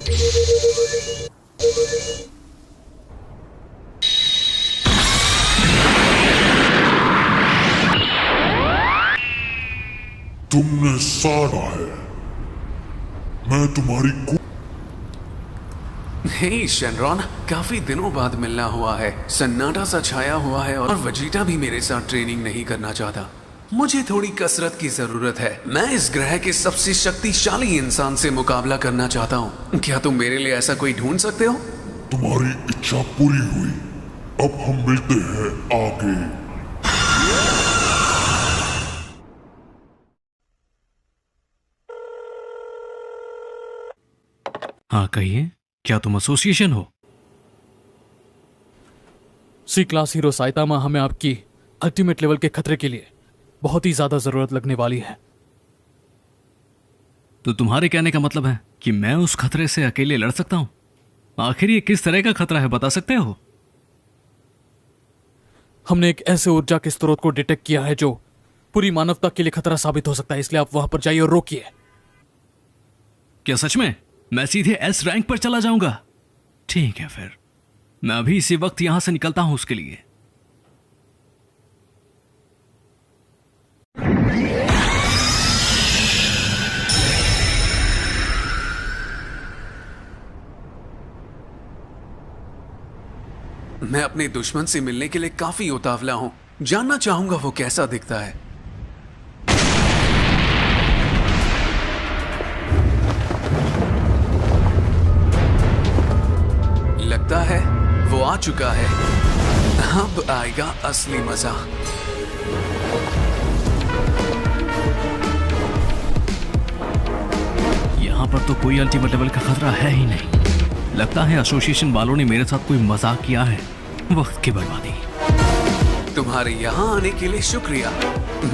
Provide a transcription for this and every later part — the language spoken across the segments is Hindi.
तुमने साड़ा है, मैं तुम्हारी हे शेनरॉन, काफी दिनों बाद मिलना हुआ है। सन्नाटा सा छाया हुआ है और वेजिटा भी मेरे साथ ट्रेनिंग नहीं करना चाहता। मुझे थोड़ी कसरत की जरूरत है। मैं इस ग्रह के सबसे शक्तिशाली इंसान से मुकाबला करना चाहता हूँ। क्या तुम मेरे लिए ऐसा कोई ढूंढ सकते हो? तुम्हारी इच्छा पूरी हुई। अब हम मिलते हैं आगे। हाँ कहिए, क्या तुम एसोसिएशन हो? सी क्लास हीरो साइतामा, हमें आपकी अल्टीमेट लेवल के खतरे के लिए बहुत ही ज्यादा जरूरत लगने वाली है। तो तुम्हारे कहने का मतलब है कि मैं उस खतरे से अकेले लड़ सकता हूं? आखिर ये किस तरह का खतरा है, बता सकते हो? हमने एक ऐसे ऊर्जा के स्रोत को डिटेक्ट किया है जो पूरी मानवता के लिए खतरा साबित हो सकता है, इसलिए आप वहां पर जाइए और रोकिए। क्या सच में? मैं सीधे एस रैंक पर चला जाऊंगा? ठीक है, फिर मैं अभी इसी वक्त यहां से निकलता हूं उसके लिए। मैं अपने दुश्मन से मिलने के लिए काफी उतावला हूं। जानना चाहूंगा वो कैसा दिखता है। लगता है वो आ चुका है। अब आएगा असली मजा। यहां पर तो कोई अल्टीमेट लेवल का खतरा है ही नहीं। लगता है एसोसिएशन वालों ने मेरे साथ कोई मजाक किया है। वक्त की बर्बादी। तुम्हारे यहाँ आने के लिए शुक्रिया।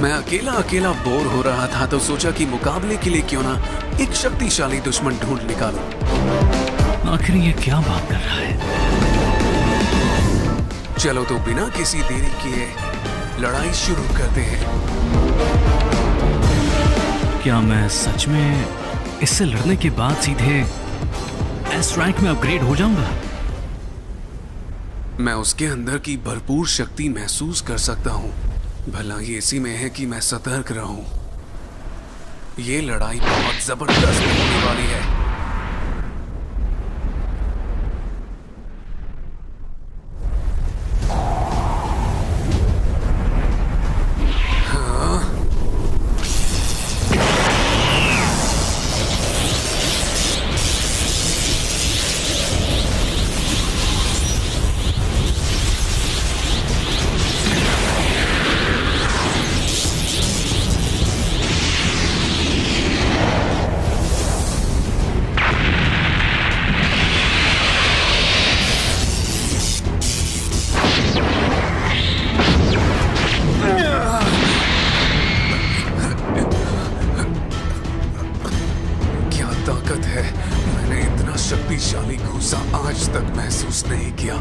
मैं अकेला अकेला बोर हो रहा था तो सोचा कि मुकाबले के लिए क्यों ना एक शक्तिशाली दुश्मन ढूंढ निकालूं। आखिर ये क्या बात कर रहा है? चलो तो बिना किसी देरी किए लड़ाई शुरू करते हैं। क्या मैं सच में इससे लड़ने के बाद सीधे एस रैंक में अपग्रेड हो जाऊंगा? मैं उसके अंदर की भरपूर शक्ति महसूस कर सकता हूँ। भला ये इसी में है कि मैं सतर्क रहूं। ये लड़ाई बहुत जबरदस्त होने वाली है। शक्तिशाली गुस्सा आज तक महसूस नहीं किया।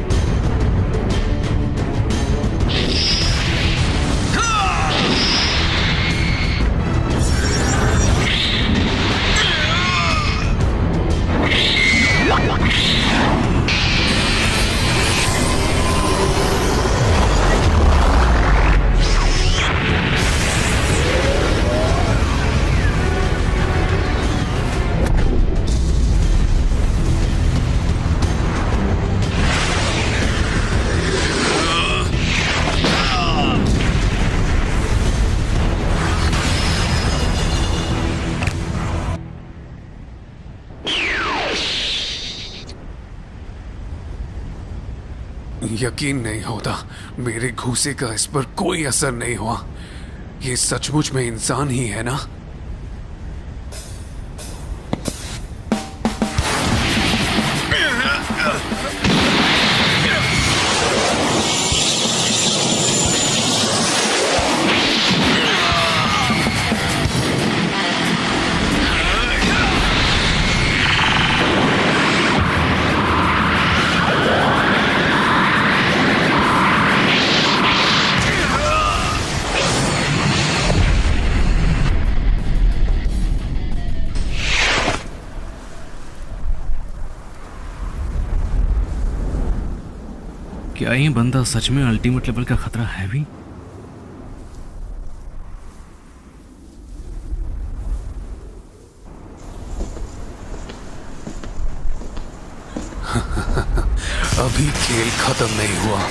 यकीन नहीं होता मेरे घूसे का इस पर कोई असर नहीं हुआ। ये सचमुच में इंसान ही है ना? क्या ये बंदा सच में अल्टीमेट लेवल का खतरा है भी? अभी खेल खत्म नहीं हुआ।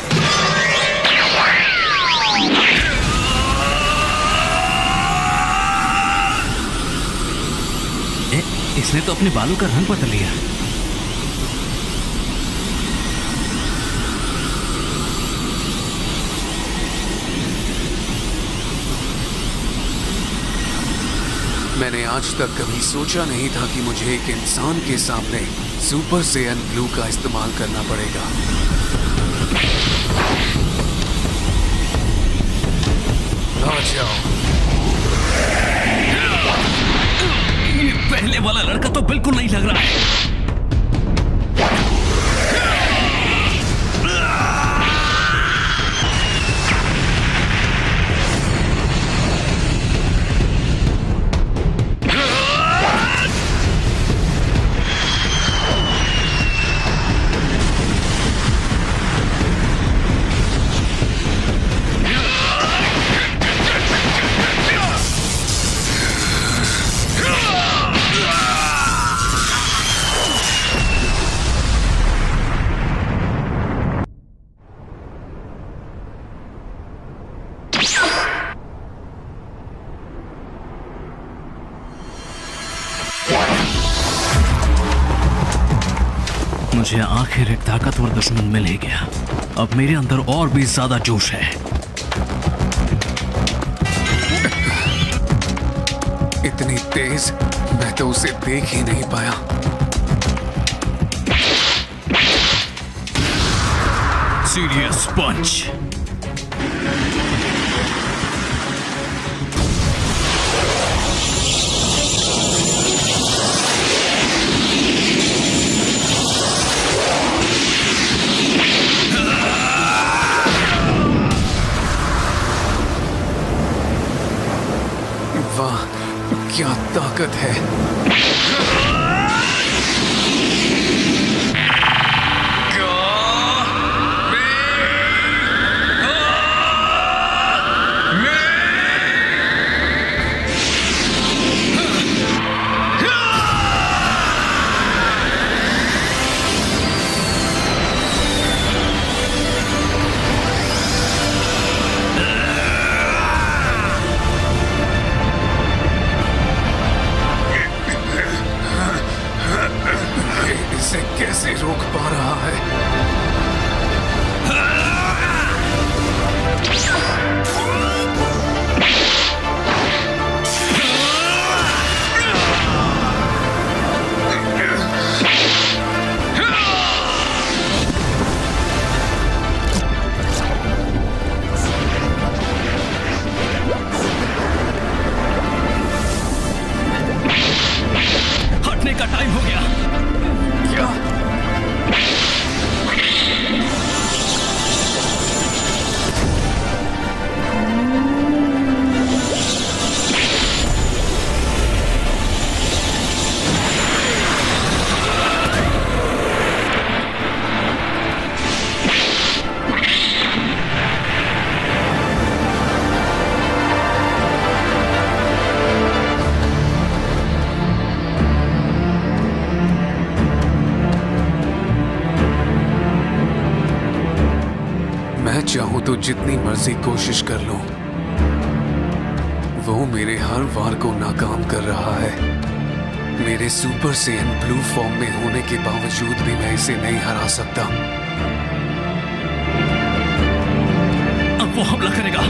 इसने तो अपने बालों का रंग बदल लिया। मैंने आज तक कभी सोचा नहीं था कि मुझे एक इंसान के सामने सुपर सैयन ब्लू का इस्तेमाल करना पड़ेगा। आ जाओ। ये पहले वाला लड़का तो बिल्कुल नहीं लग रहा है। मुझे आखिर एक ताकतवर दुश्मन मिल ही गया। अब मेरे अंदर और भी ज्यादा जोश है। इतनी तेज मैं तो उसे देख ही नहीं पाया। सीरियस पंच। वाह, क्या ताकत है। इसे कैसे रोक पा रहा है? हटने का टाइम हो गया। क्या? मैं चाहूं तो जितनी मर्जी कोशिश कर लूं, वो मेरे हर वार को नाकाम कर रहा है। मेरे सुपर सैयन ब्लू फॉर्म में होने के बावजूद भी मैं इसे नहीं हरा सकता। अब वो हमला करेगा।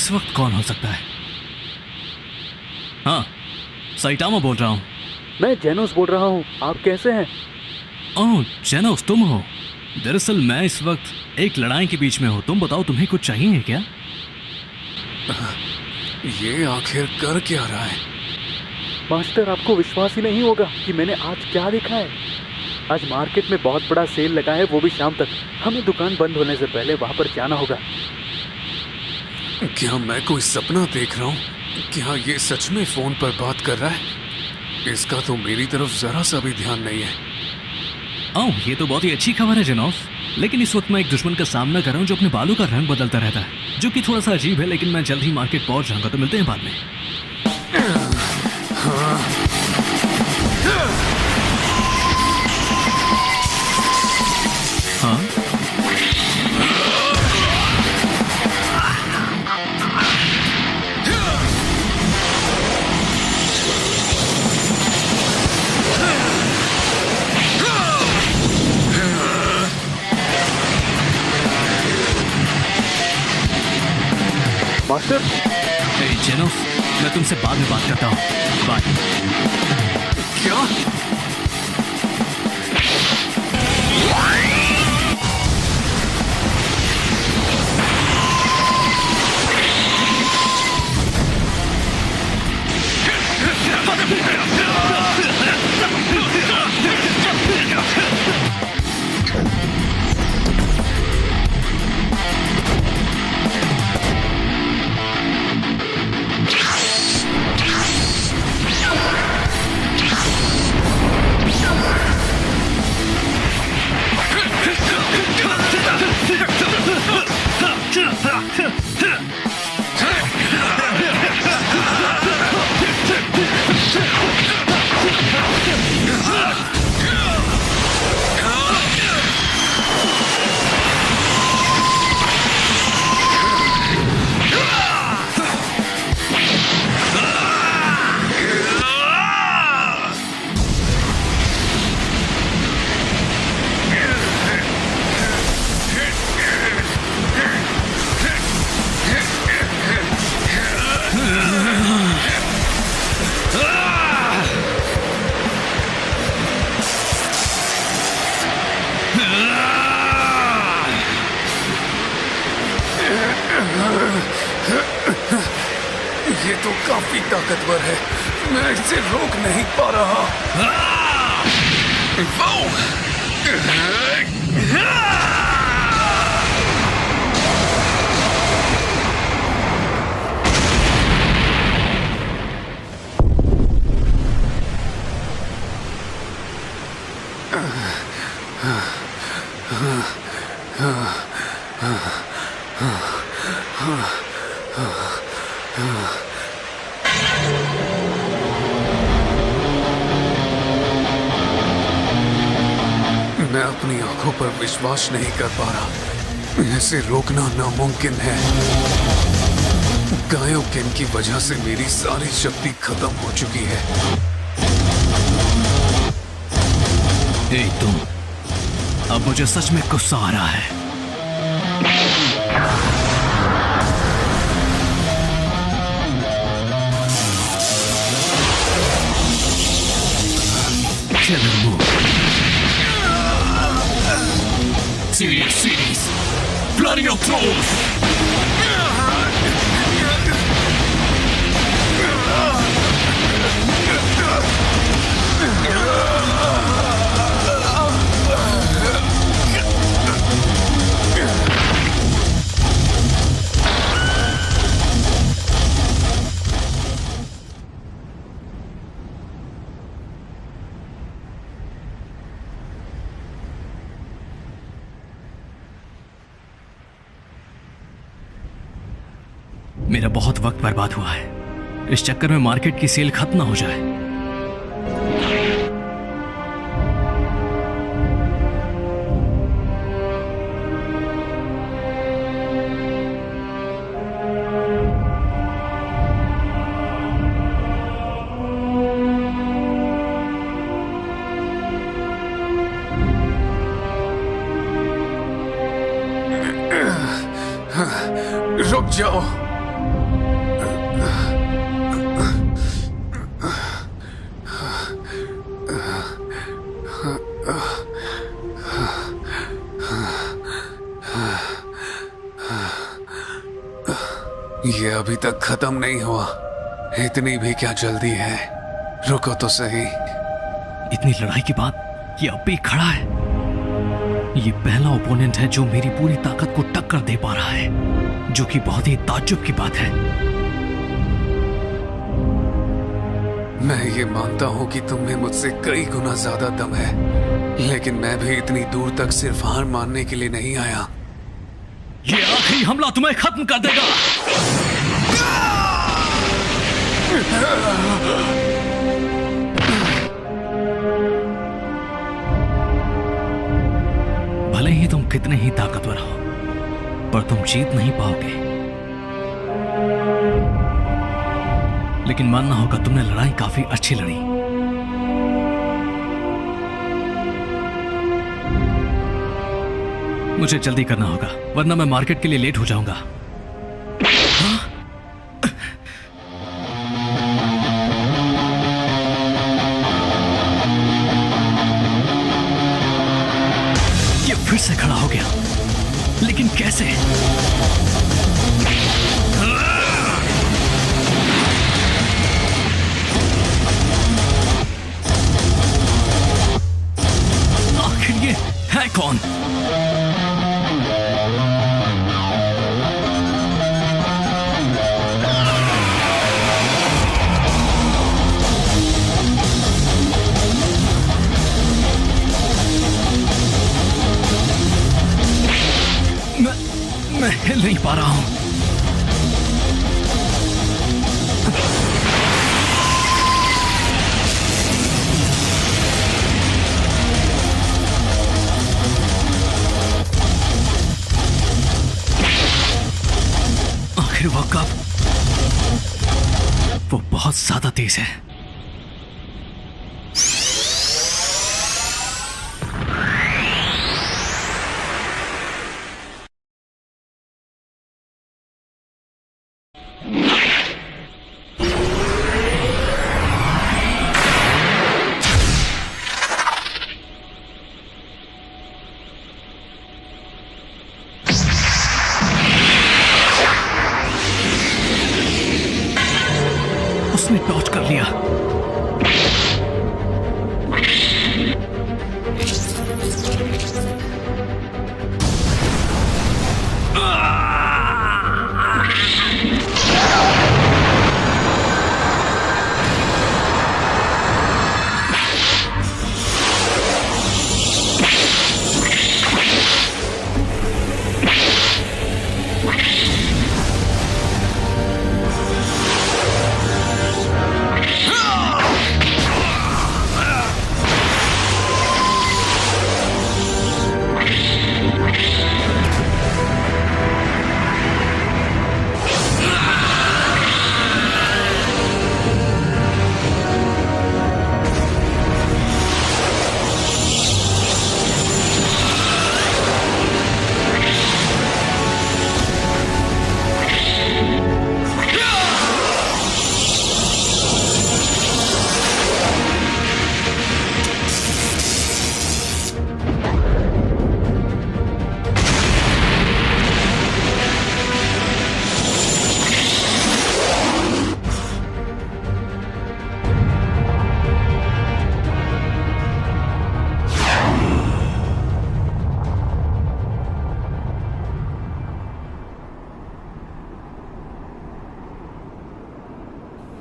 इस वक्त कौन हो सकता है? हाँ, साइटामा बोल रहा हूँ। मैं जेनोस बोल रहा हूँ। आप कैसे हैं? ओह जेनोस, तुम हो? दरअसल मैं इस वक्त एक लड़ाई के बीच में हूँ। तुम बताओ, तुम्हें कुछ चाहिए क्या? ये आखिर कर क्या रहा है? मास्टर, आपको विश्वास ही नहीं होगा कि मैंने आज क्या देखा है। आज मार्केट में बहुत बड़ा सेल लगा है, वो भी शाम तक। हमें दुकान बंद होने से पहले वहां पर जाना होगा। क्या मैं कोई सपना देख रहा हूँ? क्या ये सच में फोन पर बात कर रहा है? इसका तो मेरी तरफ जरा सा भी ध्यान नहीं है। ओह, ये तो बहुत ही अच्छी खबर है जेनोस। लेकिन इस वक्त मैं एक दुश्मन का सामना कर रहा हूँ जो अपने बालों का रंग बदलता रहता है, जो कि थोड़ा सा अजीब है। लेकिन मैं जल्द ही मार्केट पहुंच जाऊंगा, तो मिलते हैं बाद में। हाँ, मास्टर, जेनोस, मैं तुमसे बाद में बात करता हूँ। बाय। क्या? ये तो काफी ताकतवर है। मैं इसे रोक नहीं पा रहा। मैं अपनी आंखों पर विश्वास नहीं कर पा रहा। इसे रोकना नामुमकिन है। गायोकेन की वजह से मेरी सारी शक्ति खत्म हो चुकी है। हे तुम, अब मुझे सच में गुस्सा आ रहा है। Killer move. Serious cities. Bloody your throats. मेरा बहुत वक्त बर्बाद हुआ है। इस चक्कर में मार्केट की सेल खत्म ना हो जाए। रुक जाओ। ये अभी तक खत्म नहीं हुआ। इतनी भी क्या जल्दी है? रुको तो सही। इतनी लड़ाई के बाद ये अब भी खड़ा है। ये पहला ओपोनेंट है जो मेरी पूरी ताकत को टक्कर दे पा रहा है, जो कि बहुत ही ताज्जुब की बात है। मैं ये मानता हूं कि तुम में मुझसे कई गुना ज्यादा दम है, लेकिन मैं भी इतनी दूर तक सिर्फ हार मानने के लिए नहीं आया। ये आखिरी हमला तुम्हें खत्म कर देगा। भले ही तुम कितने ही ताकतवर हो, पर तुम जीत नहीं पाओगे। लेकिन मानना होगा तुमने लड़ाई काफी अच्छी लड़ी। मुझे जल्दी करना होगा, वरना मैं मार्केट के लिए लेट हो जाऊंगा। हाँ? ये फिर से खड़ा हो गया, लेकिन कैसे? आखिर ये है कौन? मैं हिल नहीं पा रहा हूं। आखिर वो कब? वो बहुत ज्यादा तेज है। उसने टॉर्च कर लिया।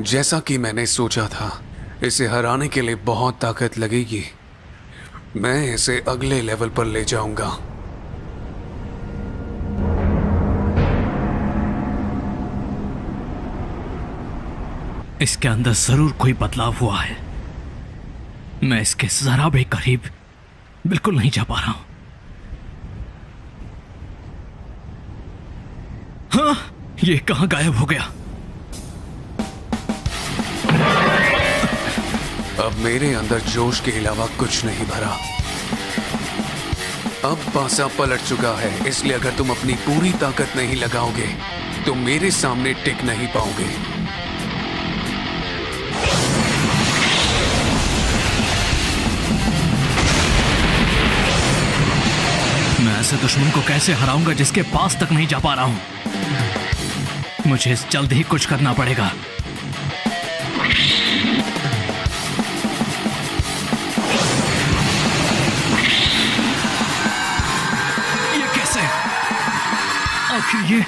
जैसा कि मैंने सोचा था, इसे हराने के लिए बहुत ताकत लगेगी। मैं इसे अगले लेवल पर ले जाऊंगा। इसके अंदर जरूर कोई बदलाव हुआ है। मैं इसके जरा भी करीब बिल्कुल नहीं जा पा रहा हूं। हाँ, ये कहां गायब हो गया? अब मेरे अंदर जोश के अलावा कुछ नहीं भरा। अब पासा पलट चुका है, इसलिए अगर तुम अपनी पूरी ताकत नहीं लगाओगे तो मेरे सामने टिक नहीं पाओगे। ऐसे दुश्मन को कैसे हराऊंगा जिसके पास तक नहीं जा पा रहा हूं। मुझे जल्द ही कुछ करना पड़ेगा। ये कैसे? आखिर ये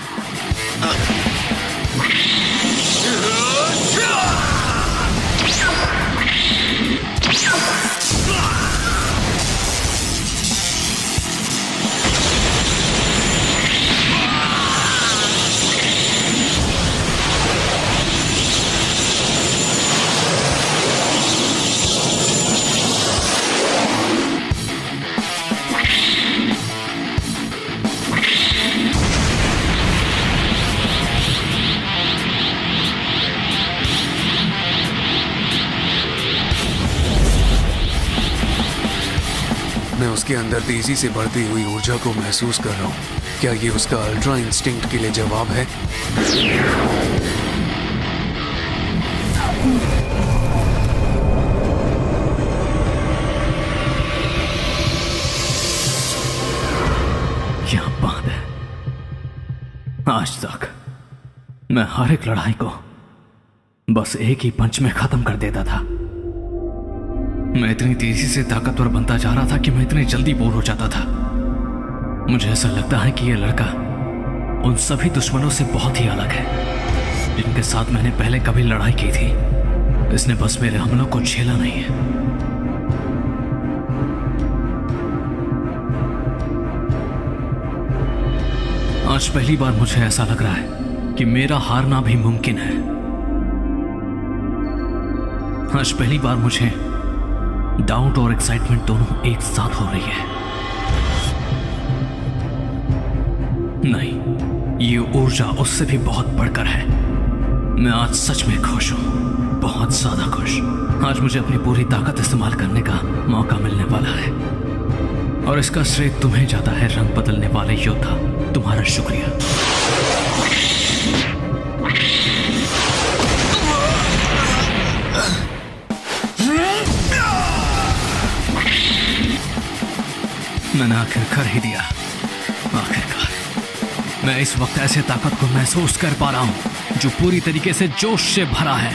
मैं उसके अंदर तेजी से बढ़ती हुई ऊर्जा को महसूस कर रहा हूँ। क्या ये उसका अल्ट्रा इंस्टिंक्ट के लिए जवाब है? क्या बात है। आज तक मैं हर एक लड़ाई को बस एक ही पंच में खत्म कर देता था। मैं इतनी तेजी से ताकतवर बनता जा रहा था कि मैं इतनी जल्दी बोर हो जाता था। मुझे ऐसा लगता है कि यह लड़का उन सभी दुश्मनों से बहुत ही अलग है जिनके साथ मैंने पहले कभी लड़ाई की थी। इसने बस मेरे हमलों को झेला नहीं है। आज पहली बार मुझे ऐसा लग रहा है कि मेरा हारना भी मुमकिन है। आज पहली बार मुझे डाउट और एक्साइटमेंट दोनों एक साथ हो रही है। नहीं, ये ऊर्जा उससे भी बहुत बढ़कर है। मैं आज सच में खुश हूं, बहुत ज्यादा खुश। आज मुझे अपनी पूरी ताकत इस्तेमाल करने का मौका मिलने वाला है और इसका श्रेय तुम्हें जाता है, रंग बदलने वाले योद्धा। तुम्हारा शुक्रिया। मैंने आखिर कर ही दिया। आखिरकार मैं इस वक्त ऐसे ताकत को महसूस कर पा रहा हूं जो पूरी तरीके से जोश से भरा है।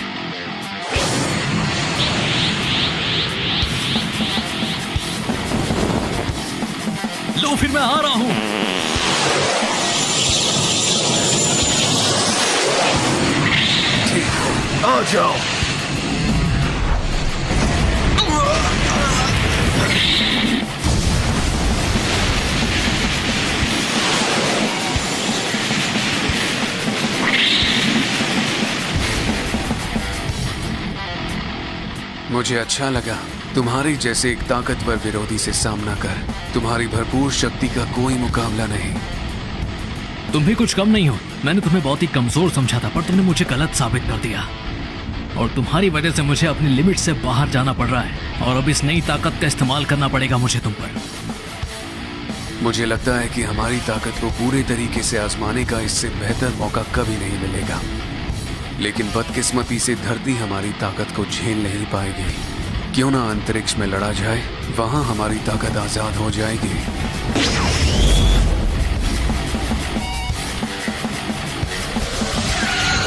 लो फिर मैं आ रहा हूं। आ जाओ। मुझे अच्छा लगा तुम्हारी जैसे एक ताकतवर विरोधी से सामना कर। तुम्हारी भरपूर शक्ति का कोई मुकाबला नहीं। तुम भी कुछ कम नहीं हो। मैंने तुम्हें बहुत ही कमजोर समझा था पर तुमने मुझे गलत साबित कर दिया और तुम्हारी वजह से मुझे अपनी लिमिट से बाहर जाना पड़ रहा है और अब इस नई ताकत का इस्तेमाल करना पड़ेगा मुझे तुम पर। मुझे लगता है कि हमारी ताकत को पूरे तरीके से आजमाने का इससे बेहतर मौका कभी नहीं मिलेगा, लेकिन बदकिस्मती से धरती हमारी ताकत को झेल नहीं पाएगी। क्यों ना अंतरिक्ष में लड़ा जाए, वहां हमारी ताकत आजाद हो जाएगी।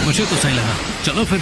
मुझे तो सही लगा। चलो फिर।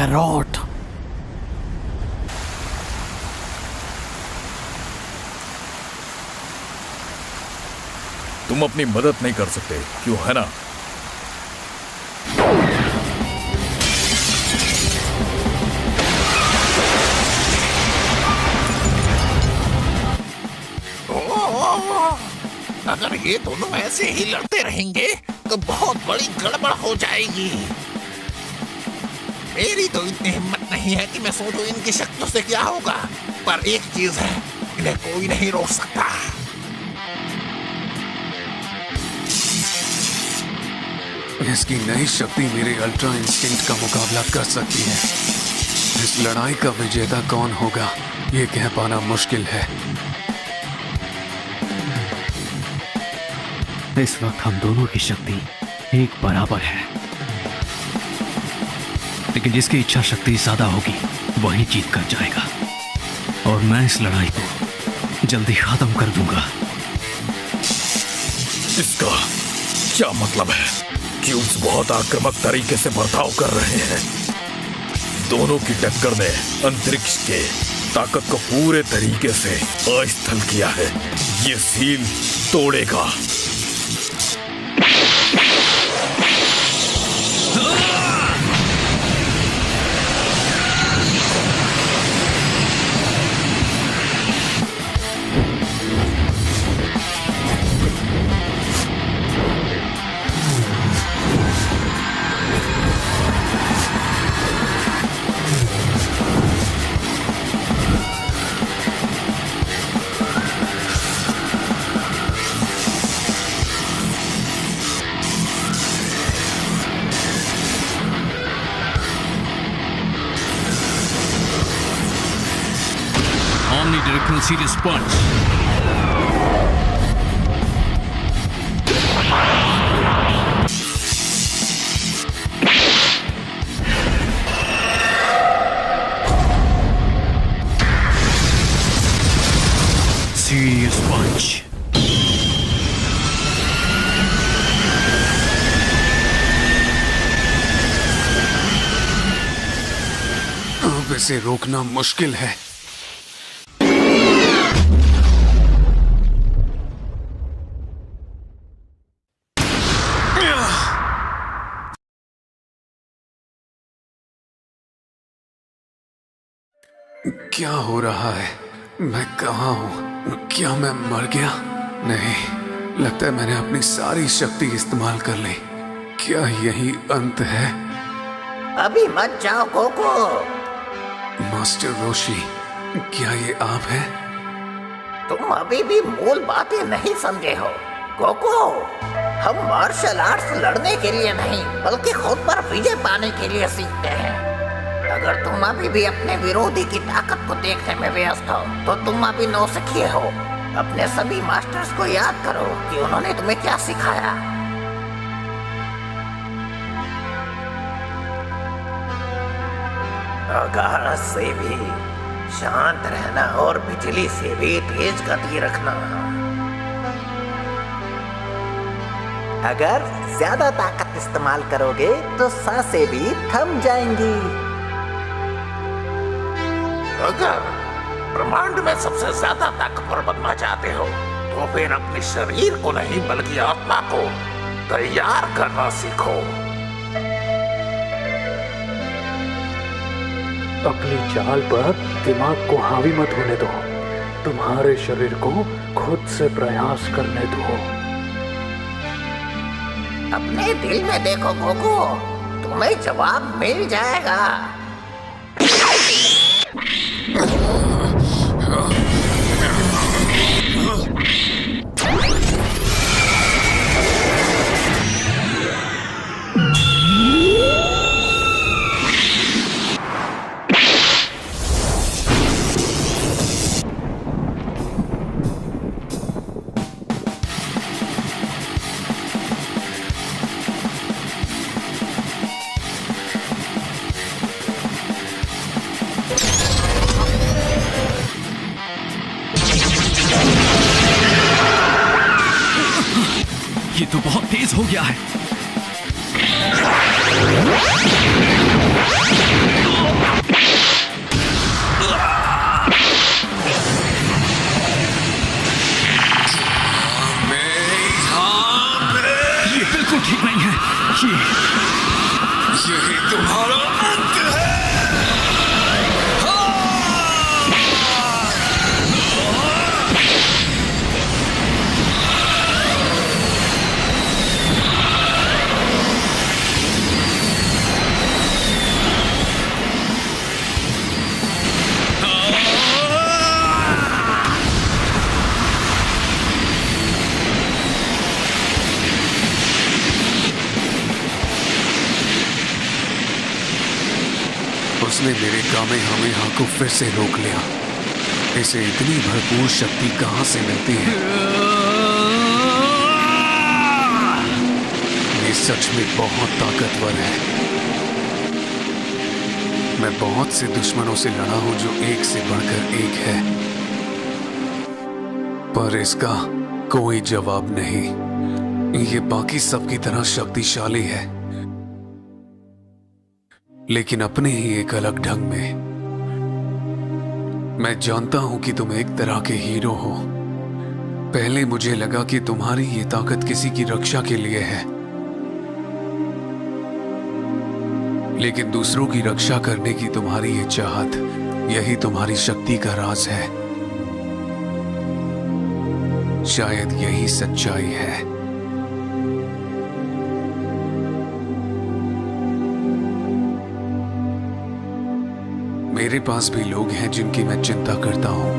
कैरोट। तुम अपनी मदद नहीं कर सकते, क्यों है ना? अगर ये दोनों ऐसे ही लड़ते रहेंगे तो बहुत बड़ी गड़बड़ हो जाएगी। मेरी तो इतनी हिम्मत नहीं है कि मैं सोचूं इनकी शक्तियों से क्या होगा, पर एक चीज है, इन्हें कोई नहीं रोक सकता। इसकी नई शक्ति मेरे अल्ट्रा इंस्टिंक्ट का मुकाबला कर सकती है। इस लड़ाई का विजेता कौन होगा, ये कह पाना मुश्किल है। इस वक्त हम दोनों की शक्ति एक बराबर है, लेकिन जिसकी इच्छा शक्ति ज्यादा होगी वही जीत कर जाएगा, और मैं इस लड़ाई को जल्दी खत्म कर दूंगा। इसका क्या मतलब है? क्यूब्स बहुत आक्रामक तरीके से बर्ताव कर रहे हैं। दोनों की टक्कर ने अंतरिक्ष के ताकत को पूरे तरीके से अस्थिर किया है। ये seal तोड़ेगा। Omnidirectional Serious Punch. Serious Punch. अब इसे रोकना मुश्किल है। क्या हो रहा है? मैं कहाँ हूँ? क्या मैं मर गया? नहीं, लगता है मैंने अपनी सारी शक्ति इस्तेमाल कर ली। क्या यही अंत है? अभी मत जाओ कोको। मास्टर रोशी, क्या ये आप हैं? तुम अभी भी मूल बातें नहीं समझे हो कोको। हम मार्शल आर्ट्स लड़ने के लिए नहीं, बल्कि खुद पर विजय पाने के लिए सीखते हैं। अगर तुम अभी भी अपने विरोधी की ताकत को देखने में व्यस्त हो, तो तुम अभी नौसिखिए हो। अपने सभी मास्टर्स को याद करो कि उन्होंने तुम्हें क्या सिखाया। आकाश से भी शांत रहना और बिजली से भी तेज गति रखना। अगर ज्यादा ताकत इस्तेमाल करोगे तो सांसें भी थम जाएंगी। अगर ब्रह्मांड में सबसे ज्यादा ताकतवर बनना चाहते हो तो फिर अपने शरीर को नहीं बल्कि आत्मा को तैयार करना सीखो। अपनी चाल पर दिमाग को हावी मत होने दो। तुम्हारे शरीर को खुद से प्रयास करने दो। अपने दिल में देखो गोकू, तुम्हें जवाब मिल जाएगा। ये तो बहुत तेज हो गया है। ठीक नहीं है। यही तुम्हारा अंत है। उसने मेरे कामेहामेहा को फिर से रोक लिया। इसे इतनी भरपूर शक्ति कहां से मिलती है? ये सच में बहुत ताकतवर है। मैं बहुत से दुश्मनों से लड़ा हूं जो एक से बढ़कर एक है, पर इसका कोई जवाब नहीं। ये बाकी सबकी तरह शक्तिशाली है, लेकिन अपने ही एक अलग ढंग में। मैं जानता हूं कि तुम एक तरह के हीरो हो। पहले मुझे लगा कि तुम्हारी ये ताकत किसी की रक्षा के लिए है, लेकिन दूसरों की रक्षा करने की तुम्हारी ये चाहत, यही तुम्हारी शक्ति का राज है। शायद यही सच्चाई है। मेरे पास भी लोग हैं जिनकी मैं चिंता करता हूं,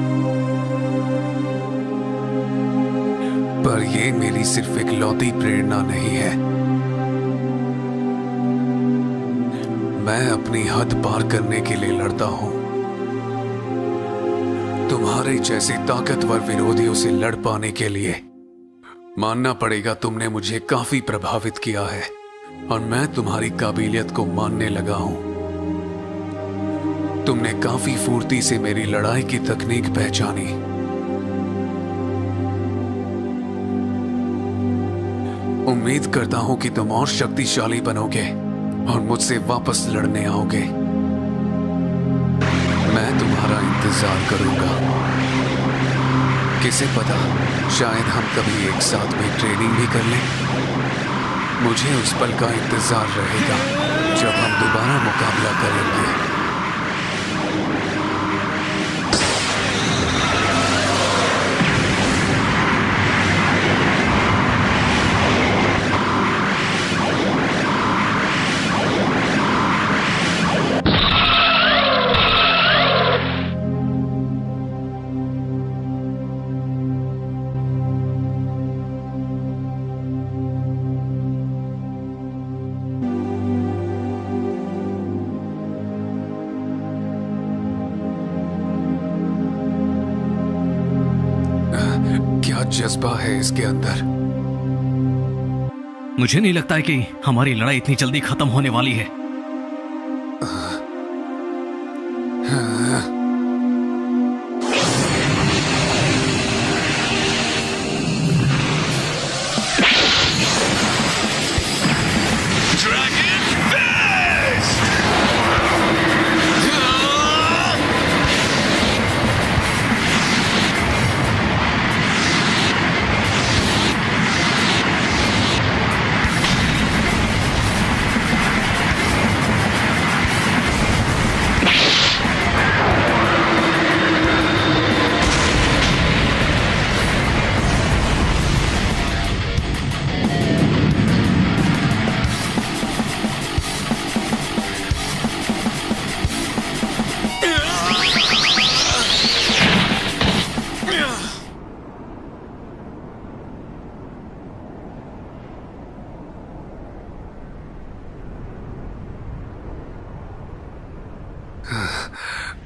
पर ये मेरी सिर्फ एक लौती प्रेरणा नहीं है। मैं अपनी हद पार करने के लिए लड़ता हूं। तुम्हारे जैसे ताकतवर विरोधियों से लड़ पाने के लिए मानना पड़ेगा तुमने मुझे काफी प्रभावित किया है, और मैं तुम्हारी काबिलियत को मानने लगा हूं। तुमने काफी फुर्ती से मेरी लड़ाई की तकनीक पहचानी। उम्मीद करता हूं कि तुम और शक्तिशाली बनोगे और मुझसे वापस लड़ने आओगे। मैं तुम्हारा इंतजार करूंगा। किसे पता, शायद हम कभी एक साथ में ट्रेनिंग भी कर लें। मुझे उस पल का इंतजार रहेगा जब हम दोबारा मुकाबला करेंगे। जज्बा है इसके अंदर। मुझे नहीं लगता है कि हमारी लड़ाई इतनी जल्दी खत्म होने वाली है।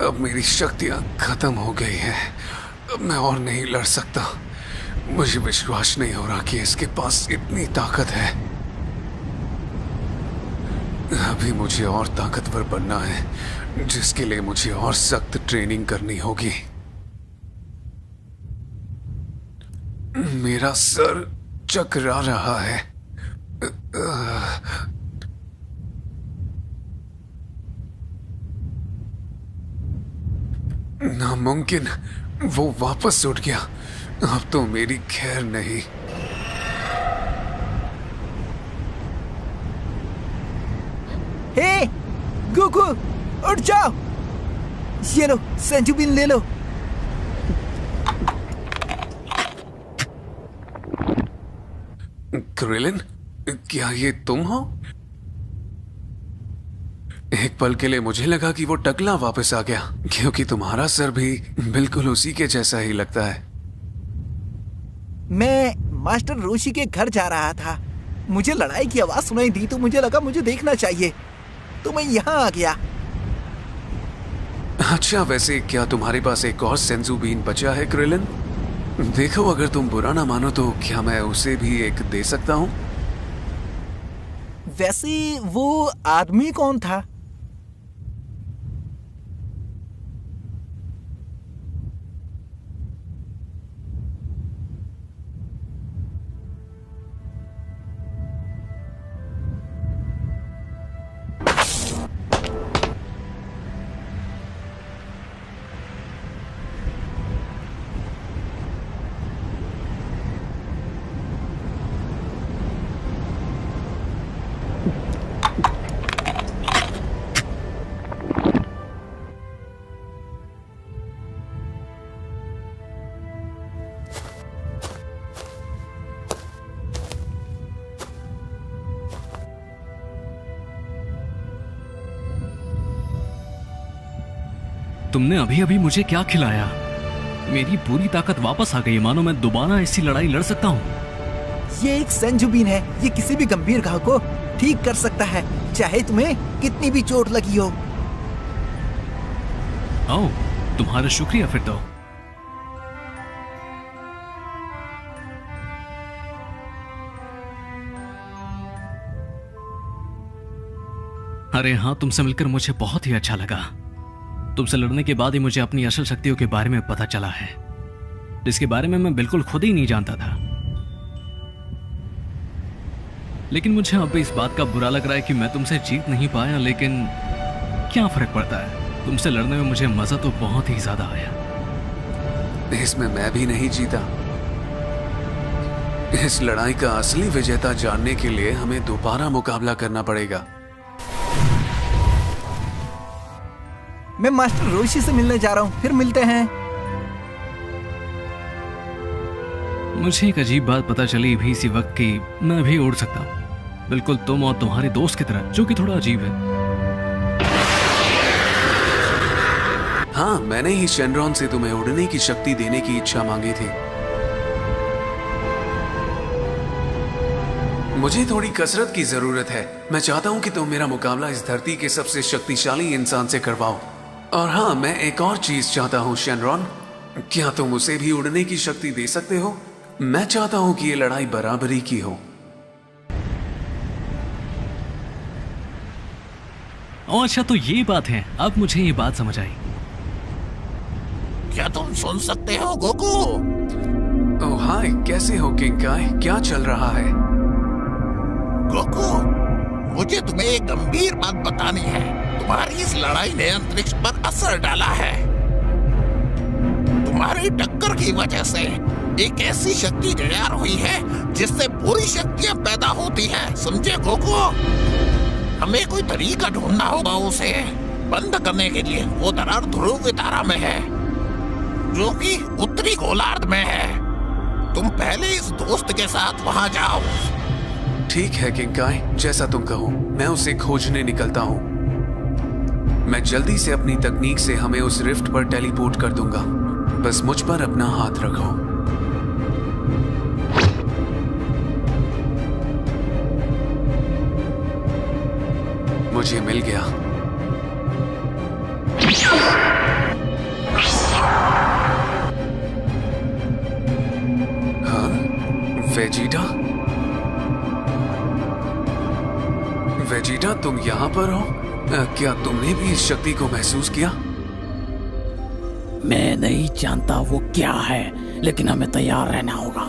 अब मेरी शक्तियां खत्म हो गई हैं। अब मैं और नहीं लड़ सकता। मुझे विश्वास नहीं हो रहा कि इसके पास इतनी ताकत है। अभी मुझे और ताकतवर बनना है, जिसके लिए मुझे और सख्त ट्रेनिंग करनी होगी। मेरा सर चकरा रहा है। नामुमकिन, वो वापस उठ गया। अब तो मेरी खैर नहीं। हे गोकू, उठ जाओ। ये लो सेंजू बीन ले लो। क्रिलिन, क्या ये तुम हो? एक पल के लिए मुझे लगा कि वो टकला वापस आ गया, क्योंकि तुम्हारा सर भी बिल्कुल उसी के जैसा ही लगता है। मैं मास्टर रोशी के घर जा रहा था। मुझे लड़ाई की आवाज सुनाई दी तो मुझे लगा मुझे देखना चाहिए, तो मैं यहाँ आ गया। अच्छा, वैसे क्या तुम्हारे पास एक और सेंजू बीन बचा है क्रिलिन? देखो, अगर तुम बुरा ना मानो तो क्या मैं उसे भी एक दे सकता हूँ? वैसे वो आदमी कौन था? तुमने अभी अभी मुझे क्या खिलाया? मेरी पूरी ताकत वापस आ गई, मानो मैं दोबारा ऐसी लड़ाई लड़ सकता हूँ। ये एक सेंजू बीन है। ये किसी भी गंभीर घाव को ठीक कर सकता है, चाहे तुम्हें कितनी भी चोट लगी हो। आओ, तुम्हारा शुक्रिया फिर तो। अरे हाँ, तुमसे मिलकर मुझे बहुत ही अच्छा लगा। तुमसे लड़ने के बाद ही मुझे अपनी असल शक्तियों के बारे में पता चला है, जिसके बारे में मैं बिल्कुल खुद ही नहीं जानता था। लेकिन मुझे अब इस बात का बुरा लग रहा है कि मैं तुमसे जीत नहीं पाया, लेकिन क्या फर्क पड़ता है? तुमसे लड़ने में मुझे मजा तो बहुत ही ज्यादा आया। इसमें मैं भी नहीं जीता। इस लड़ाई का असली विजेता जानने के लिए हमें दोबारा मुकाबला करना पड़ेगा। मैं मास्टर रोशी से मिलने जा रहा हूँ, फिर मिलते हैं। मुझे एक अजीब बात पता चली भी इसी वक्त कि मैं भी उड़ सकता हूँ, बिल्कुल तुम और तुम्हारे दोस्त की तरह, जो कि थोड़ा अजीब है। हाँ, मैंने ही शेनरॉन से तुम्हें उड़ने की शक्ति देने की इच्छा मांगी थी। मुझे थोड़ी कसरत की जरूरत है। मैं चाहता हूँ कि तुम मेरा मुकाबला इस धरती के सबसे शक्तिशाली इंसान से करवाओ। और हाँ, मैं एक और चीज चाहता हूँ शेनरॉन, क्या तुम उसे भी उड़ने की शक्ति दे सकते हो? मैं चाहता हूँ कि ये लड़ाई बराबरी की हो। अच्छा, तो ये बात है। अब मुझे ये बात समझ आई। क्या तुम सुन सकते हो गोकू? ओह हाय, कैसे हो किंकाई? क्या चल रहा है? गोकू, मुझे तुम्हें एक गंभीर बात बतानी है। तुम्हारी इस लड़ाई ने अंतरिक्ष पर असर डाला है। तुम्हारी टक्कर की वजह से एक ऐसी शक्ति तैयार हुई है जिससे बुरी शक्तियां पैदा होती हैं, समझे गोकू? हमें कोई तरीका ढूंढना होगा उसे बंद करने के लिए। वो दरार ध्रुव तारा में है, जो कि उत्तरी गोलार्ध में है। तुम पहले इस दोस्त के साथ वहां जाओ। ठीक है किंकाई, जैसा तुम कहो। मैं उसे खोजने निकलता हूँ। मैं जल्दी से अपनी तकनीक से हमें उस रिफ्ट पर टेलीपोर्ट कर दूंगा। बस मुझ पर अपना हाथ रखो। मुझे मिल गया। हाँ, वेजिटा? वेजिटा, तुम यहाँ पर हो? क्या तुमने भी इस शक्ति को महसूस किया? मैं नहीं जानता वो क्या है, लेकिन हमें तैयार रहना होगा।